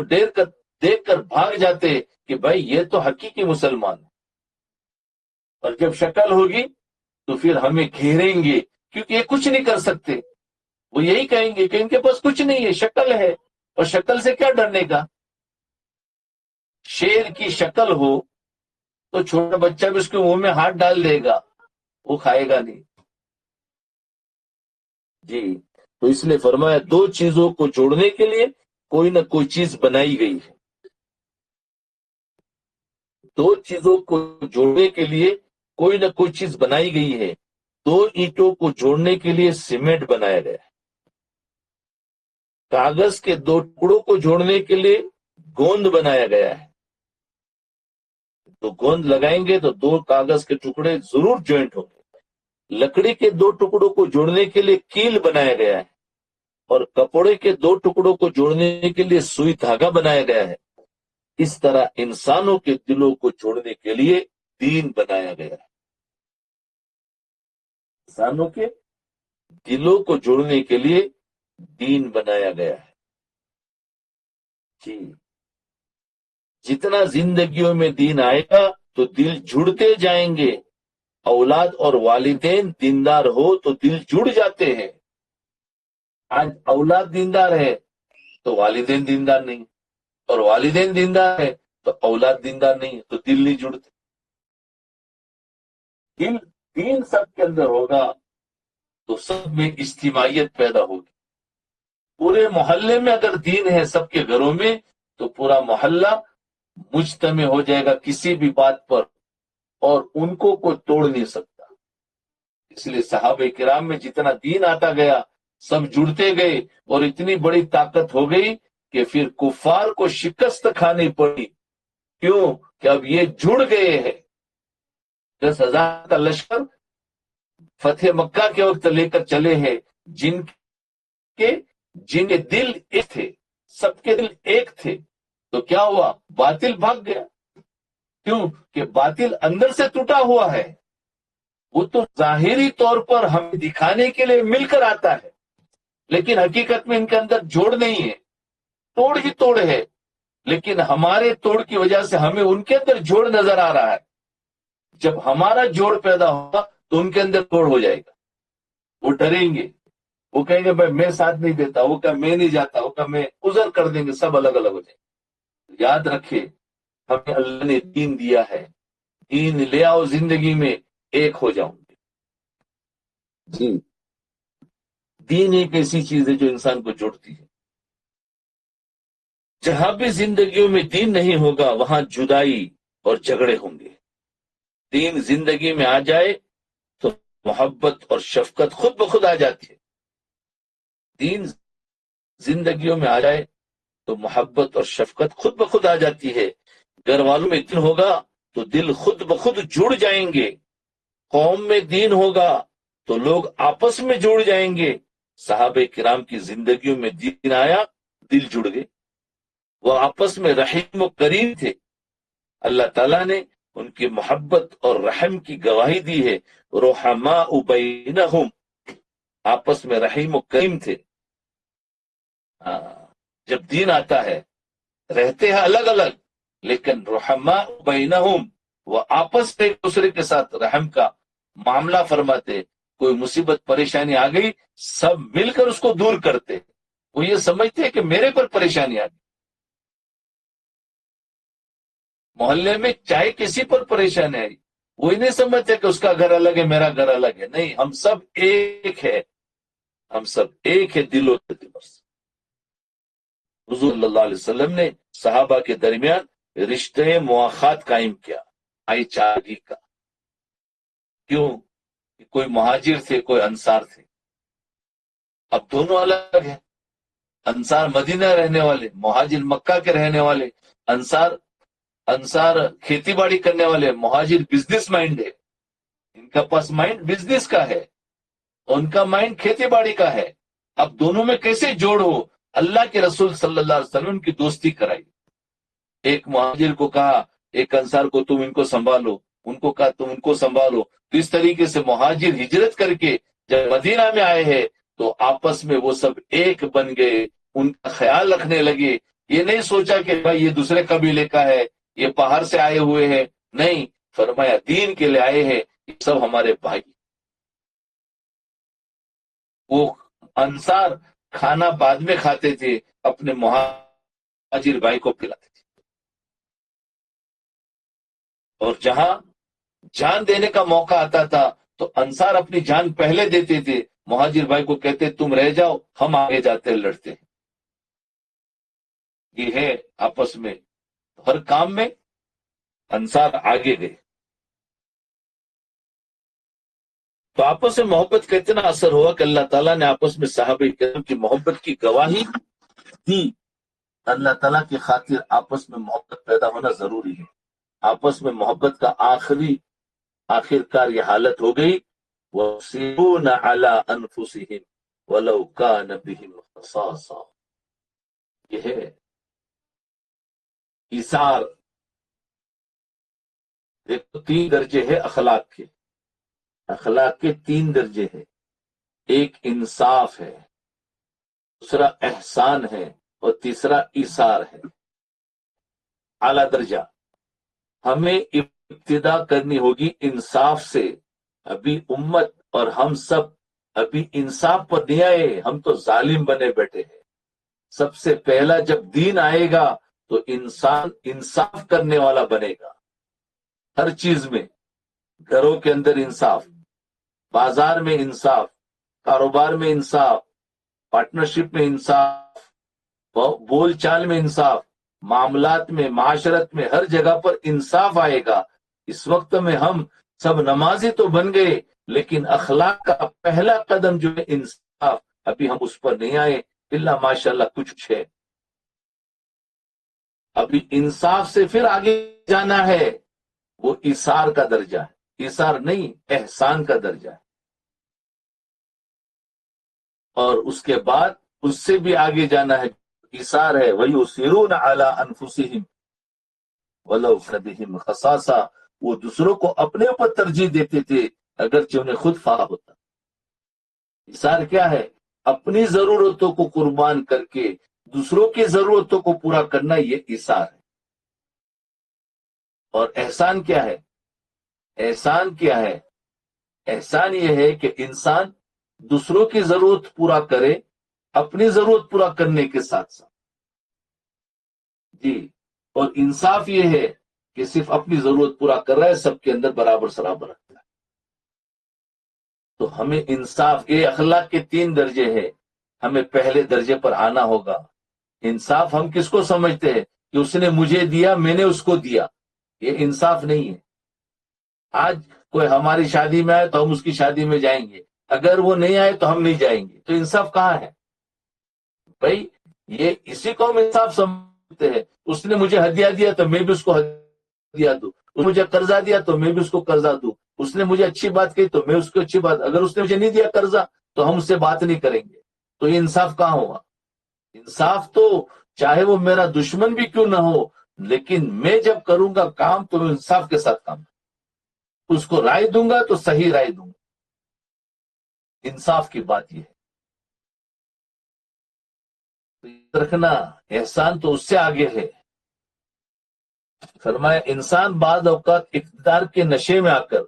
دیکھ کر بھاگ جاتے کہ بھائی یہ تو حقیقی مسلمان ہے. اور جب شکل ہوگی تو پھر ہمیں گھیریں گے، کیونکہ یہ کچھ نہیں کر سکتے. وہ یہی کہیں گے کہ ان کے پاس کچھ نہیں ہے، شکل ہے، اور شکل سے کیا ڈرنے کا. شیر کی شکل ہو تو چھوٹا بچہ بھی اس کے منہ میں ہاتھ ڈال دے گا، وہ کھائے گا نہیں. جی تو اس لیے فرمایا دو چیزوں کو جوڑنے کے لیے کوئی نہ کوئی چیز بنائی گئی ہے. دو چیزوں کو جوڑنے کے لیے کوئی نہ کوئی چیز بنائی گئی ہے. دو اینٹوں کو جوڑنے کے لیے سیمنٹ بنایا گیا ہے. کاغذ کے دو ٹکڑوں کو جوڑنے کے لیے گوند بنایا گیا ہے. تو گوند لگائیں گے تو دو کاغذ کے ٹکڑے ضرور جوائنٹ ہوں گے. لکڑی کے دو ٹکڑوں کو جوڑنے کے لیے کیل بنایا گیا ہے، اور کپڑے کے دو ٹکڑوں کو جوڑنے کے لیے سوئی دھاگا بنایا گیا ہے. اس طرح انسانوں کے دلوں کو جوڑنے کے لیے دین بنایا گیا ہے. انسانوں کے دلوں کو جوڑنے کے لیے دین بنایا گیا ہے. جی جتنا زندگیوں میں دین آئے گا تو دل جڑتے جائیں گے. اولاد اور والدین دیندار ہو تو دل جڑ جاتے ہیں. آج اولاد دیندار ہے تو والدین دیندار نہیں، اور والدین دیندار ہے تو اولاد دیندار نہیں، تو دل نہیں جڑتے. دین سب کے اندر ہوگا تو سب میں اجتماعیت پیدا ہوگی. پورے محلے میں اگر دین ہے سب کے گھروں میں تو پورا محلہ مجتمع ہو جائے گا کسی بھی بات پر، اور ان کو کوئی توڑ نہیں سکتا. اس لیے صحابہ کرام میں جتنا دین آتا گیا سب جڑتے گئے، اور اتنی بڑی طاقت ہو گئی کہ پھر کفار کو شکست کھانی پڑی. کیوں کہ اب یہ جڑ گئے ہیں. 10,000 کا لشکر فتح مکہ کے وقت لے کر چلے ہیں، جن کے دل ایک تھے، سب کے دل ایک تھے. تو تو کیا ہوا؟ باطل بھاگ گیا. کیوں کہ باطل اندر سے ٹوٹا ہوا ہے. وہ تو ظاہری طور پر ہمیں دکھانے کے لیے مل کر آتا ہے، لیکن حقیقت میں ان کے اندر جوڑ نہیں ہے، توڑ ہی توڑ ہے. لیکن ہمارے توڑ کی وجہ سے ہمیں ان کے اندر جوڑ نظر آ رہا ہے. جب ہمارا جوڑ پیدا ہوگا تو ان کے اندر توڑ ہو جائے گا. وہ ڈریں گے، وہ کہیں گے بھائی میں ساتھ نہیں دیتا، وہ کہ میں نہیں جاتا، وہ کہ میں عذر کر دیں گے، سب الگ الگ ہو جائیں گے. یاد رکھے ہمیں اللہ نے دین دیا ہے، دین لے آؤ زندگی میں، ایک ہو جاؤں گے. جی، دین ایک ایسی چیز ہے جو انسان کو جوڑتی ہے. جہاں بھی زندگیوں میں دین نہیں ہوگا وہاں جدائی اور جھگڑے ہوں گے. دین زندگی میں آ جائے تو محبت اور شفقت خود بخود آ جاتی ہے. دین زندگیوں میں آ جائے تو محبت اور شفقت خود بخود آ جاتی ہے. گھر والوں میں دین ہوگا تو دل خود بخود جڑ جائیں گے. قوم میں دین ہوگا تو لوگ آپس میں جڑ جائیں گے. صحابہ کرام کی زندگیوں میں دین آیا، دل جڑ گئے، وہ آپس میں رحیم و کریم تھے. اللہ تعالیٰ نے ان کی محبت اور رحم کی گواہی دی ہے. رحماء بینہم، آپس میں رحیم و کریم تھے. جب دین آتا ہے رہتے ہیں الگ الگ، لیکن رحماء بینہم، وہ آپس میں ایک دوسرے کے ساتھ رحم کا معاملہ فرماتے. کوئی مصیبت پریشانی آ گئی سب مل کر اس کو دور کرتے. وہ یہ سمجھتے ہیں کہ میرے پر پریشانی آ گئی. محلے میں چاہے کسی پر پریشانی آئی، وہی نہیں سمجھتے کہ اس کا گھر الگ ہے میرا گھر الگ ہے. نہیں، ہم سب ایک ہے، ہم سب ایک ہے دل و دماغ سے. حضور صلی اللہ علیہ وسلم نے صحابہ کے درمیان رشتے مواخات قائم کیا، بھائی چارگی کا. کیوں؟ کہ کوئی مہاجر تھے، کوئی انصار تھے. اب دونوں الگ ہیں. انصار مدینہ رہنے والے، مہاجر مکہ کے رہنے والے. انصار کھیتی باڑی کرنے والے، مہاجر بزنس مائنڈ ہے. ان کا پاس مائنڈ بزنس کا ہے، ان کا مائنڈ کھیتی باڑی کا ہے. اب دونوں میں کیسے جوڑ ہو؟ اللہ کے رسول صلی اللہ علیہ وسلم کی دوستی کرائی. ایک مہاجر کو کہا ایک انصار کو تم ان کو سنبھالو، ان کو کہا تم ان کو سنبھالو. تو اس طریقے سے مہاجر ہجرت کر کے جب مدینہ میں آئے ہیں تو آپس میں وہ سب ایک بن گئے، ان کا خیال رکھنے لگے. یہ نہیں سوچا کہ بھائی یہ دوسرے قبیلے کا ہے، یہ باہر سے آئے ہوئے ہیں. نہیں، فرمایا دین کے لیے آئے ہیں، یہ سب ہمارے بھائی. وہ انصار کھانا بعد میں کھاتے تھے، اپنے مہاجر بھائی کو پلاتے تھے. اور جہاں جان دینے کا موقع آتا تھا تو انصار اپنی جان پہلے دیتے تھے، مہاجر بھائی کو کہتے تم رہ جاؤ، ہم آگے جاتے ہیں لڑتے ہیں. یہ ہے آپس میں ہر کام میں انصار آگے گئے. تو آپس میں محبت کا اتنا اثر ہوا کہ اللہ تعالیٰ نے آپس میں صحابہ کرام کی محبت کی گواہی دی. اللہ تعالیٰ کی خاطر آپس میں محبت پیدا ہونا ضروری ہے. آپس میں محبت کا آخر کار یہ حالت ہو گئی، وَيُؤْثِرُونَ عَلَىٰ أَنفُسِهِمْ وَلَوْ كَانَ بِهِمْ خَصَاصَةٌ. یہ ہے ایثار. ایک تو 3 درجے ہیں اخلاق کے. اخلاق کے 3 درجے ہیں. ایک انصاف ہے، دوسرا احسان ہے، اور تیسرا ایثار ہے. اعلیٰ درجہ. ہمیں ابتدا کرنی ہوگی انصاف سے. ابھی امت اور ہم سب ابھی انصاف پر نہیں آئے، ہم تو ظالم بنے بیٹھے ہیں. سب سے پہلا جب دین آئے گا تو انسان انصاف کرنے والا بنے گا. ہر چیز میں، گھروں کے اندر انصاف، بازار میں انصاف، کاروبار میں انصاف، پارٹنرشپ میں انصاف، بول چال میں انصاف، معاملات میں، معاشرت میں، ہر جگہ پر انصاف آئے گا. اس وقت میں ہم سب نمازی تو بن گئے لیکن اخلاق کا پہلا قدم جو ہے انصاف، ابھی ہم اس پر نہیں آئے. اللہ ماشاء اللہ کچھ ہے. ابھی انصاف سے پھر آگے جانا ہے، وہ ایثار کا درجہ ہے. ایثار نہیں، احسان کا درجہ ہے. اور اس کے بعد اس سے بھی آگے جانا ہے ایثار ہے، وَيُؤْثِرُونَ عَلَىٰ أَنفُسِهِمْ وَلَوْ كَانَ بِهِمْ خَصَاصَةٌ، وہ دوسروں کو اپنے اوپر ترجیح دیتے تھے اگرچہ انہیں خود فائدہ ہوتا۔ ایثار کیا ہے؟ اپنی ضرورتوں کو قربان کر کے دوسروں کی ضرورتوں کو پورا کرنا، یہ ایثار ہے۔ اور احسان کیا ہے؟ احسان کیا ہے؟ احسان یہ ہے کہ انسان دوسروں کی ضرورت پورا کرے اپنی ضرورت پورا کرنے کے ساتھ ساتھ، جی۔ اور انصاف یہ ہے کہ صرف اپنی ضرورت پورا کر رہا ہے، سب کے اندر برابر سرابر رکھتا ہے۔ تو ہمیں انصاف، یہ اخلاق کے 3 درجے ہیں، ہمیں پہلے درجے پر آنا ہوگا۔ انصاف ہم کس کو سمجھتے ہیں کہ اس نے مجھے دیا میں نے اس کو دیا، یہ انصاف نہیں ہے۔ آج کوئی ہماری شادی میں آئے تو ہم اس کی شادی میں جائیں گے، اگر وہ نہیں آئے تو ہم نہیں جائیں گے، تو انصاف کہاں ہے بھائی؟ یہ اسی کو ہم انصاف سمجھتے ہیں۔ اس نے مجھے ہدیہ دیا تو میں بھی اس کو ہدیہ دوں، اس نے مجھے قرضہ دیا تو میں بھی اس کو قرضہ دوں، اس نے مجھے اچھی بات کہی تو میں اس کو اچھی بات، اگر اس نے مجھے نہیں دیا قرضہ تو ہم اس سے بات نہیں کریں گے، تو یہ انصاف کہاں ہوگا؟ انصاف تو چاہے وہ میرا دشمن بھی کیوں نہ ہو، لیکن میں جب کروں گا کام تو میں انصاف کے ساتھ کام کروں، اس کو رائے دوں گا تو صحیح رائے دوں گا۔ انصاف کی بات یہ ہے، تو یاد رکھنا احسان تو اس سے آگے ہے۔ فرمایا انسان بعض اوقات اقتدار کے نشے میں آ کر،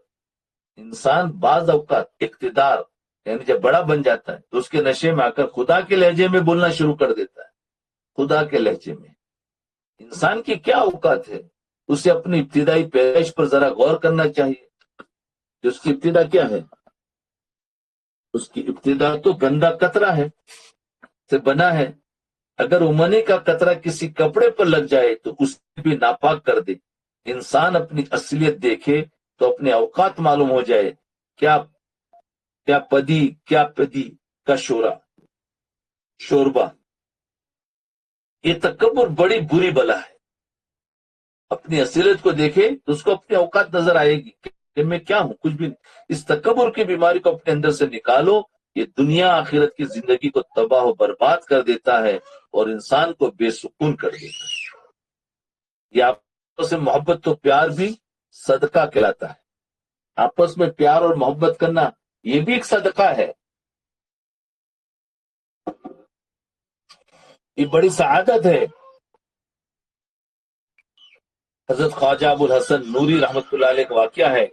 انسان بعض اوقات اقتدار یعنی جب بڑا بن جاتا ہے تو اس کے نشے میں آ کر خدا کے لہجے میں بولنا شروع کر دیتا ہے۔ خدا کے لہجے میں انسان کی کیا اوقات ہے؟ اسے اپنی ابتدائی پیدائش پر ذرا غور کرنا چاہیے کہ اس کی ابتدا کیا ہے۔ اس کی ابتدا تو گندا قطرہ ہے سے بنا ہے، اگر وہ منی کا قطرہ کسی کپڑے پر لگ جائے تو اسے بھی ناپاک کر دے۔ انسان اپنی اصلیت دیکھے تو اپنے اوقات معلوم ہو جائے، کیا پدی کا شوربہ۔ یہ تکبر بڑی بری بلا ہے۔ اپنی اصلیت کو دیکھے تو اس کو اپنے اوقات نظر آئے گی کہ میں کیا ہوں، کچھ بھی نہیں۔ اس تکبر کی بیماری کو اپنے اندر سے نکالو، یہ دنیا آخرت کی زندگی کو تباہ و برباد کر دیتا ہے اور انسان کو بے سکون کر دیتا ہے۔ یہ آپس میں محبت تو پیار بھی صدقہ کہلاتا ہے۔ آپس میں پیار اور محبت کرنا یہ بھی ایک صدقہ ہے، یہ بڑی سعادت ہے۔ حضرت خواجہ ابو الحسن نوری رحمۃ اللہ علیہ کا واقعہ ہے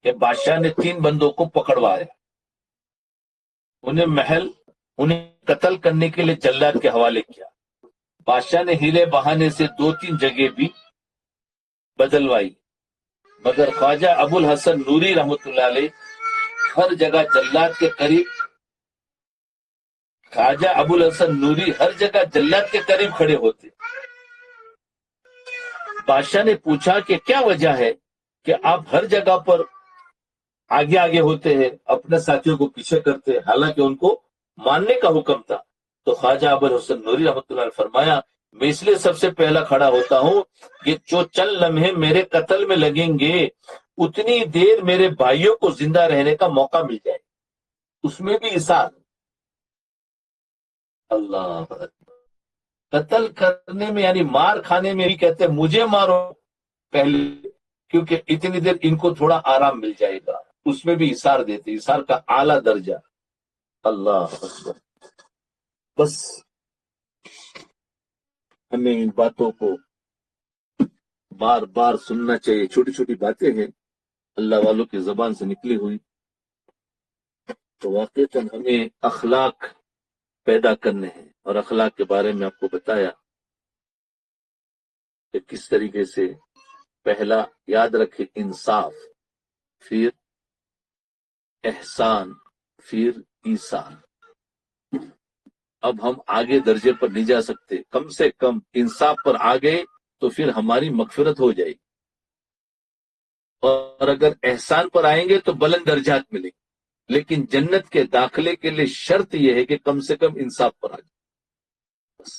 کہ بادشاہ نے 3 بندوں کو پکڑوایا، انہیں قتل کرنے کے لیے جلاد کے حوالے کیا۔ بادشاہ نے ہیلے بہانے سے 2-3 جگہ بھی بدلوائی، مگر خواجہ ابو الحسن نوری رحمۃ اللہ علیہ ہر جگہ جلاد کے قریب خواجہ ابو الحسن نوری ہر جگہ جلاد کے قریب کھڑے ہوتے۔ بادشاہ نے پوچھا کہ کیا وجہ ہے کہ آپ ہر جگہ پر آگے آگے ہوتے ہیں، اپنے ساتھیوں کو پیچھے کرتے، حالانکہ ان کو ماننے کا حکم تھا۔ تو خواجہ ابو الحسن نوری رحمۃ اللہ علیہ نے فرمایا میں اس لیے سب سے پہلا کھڑا ہوتا ہوں کہ جو چند لمحے میرے قتل میں لگیں گے اتنی دیر میرے بھائیوں کو زندہ رہنے کا موقع مل جائے، اس میں بھی اثار۔ اللہ اکبر۔ قتل کرنے میں یعنی مار کھانے میں بھی کہتے ہیں مجھے مارو پہلے، کیونکہ اتنی دیر ان کو تھوڑا آرام مل جائے گا، اس میں بھی اثار دیتے، اثار کا اعلیٰ درجہ۔ اللہ اکبر۔ بس ہمیں ان باتوں کو بار بار سننا چاہیے، چھوٹی چھوٹی باتیں ہیں اللہ والوں کی زبان سے نکلی ہوئی، تو واقعی ہمیں اخلاق پیدا کرنے ہیں، اور اخلاق کے بارے میں آپ کو بتایا کہ کس طریقے سے پہلا یاد رکھے انصاف، پھر احسان، پھر ایثار۔ اب ہم آگے درجے پر نہیں جا سکتے، کم سے کم انصاف پر آ گئے تو پھر ہماری مغفرت ہو جائے گی، اور اگر احسان پر آئیں گے تو بلند درجات ملیں گے، لیکن جنت کے داخلے کے لیے شرط یہ ہے کہ کم سے کم انصاف پر آ جائے، بس،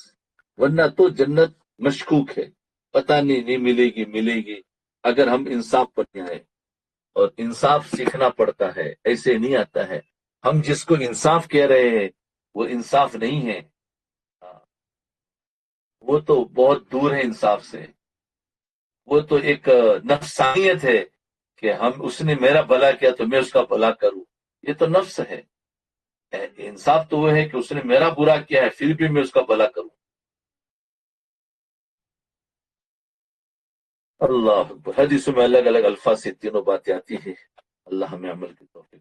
ورنہ تو جنت مشکوک ہے، پتہ نہیں ملے گی اگر ہم انصاف پر نہیں آئے۔ اور انصاف سیکھنا پڑتا ہے، ایسے نہیں آتا ہے۔ ہم جس کو انصاف کہہ رہے ہیں وہ انصاف نہیں ہے، وہ تو بہت دور ہے انصاف سے. وہ تو ایک نفسانیت ہے کہ اس نے میرا بھلا کیا تو میں اس کا بھلا کروں. یہ تو نفس ہے. انصاف تو وہ ہے کہ اس نے میرا برا کیا ہے پھر بھی میں اس کا بھلا کروں. اللہ اکبر. حدیثوں میں الگ الگ الفاظ سے تینوں باتیں آتی ہیں. اللہ ہمیں عمل کی توفیق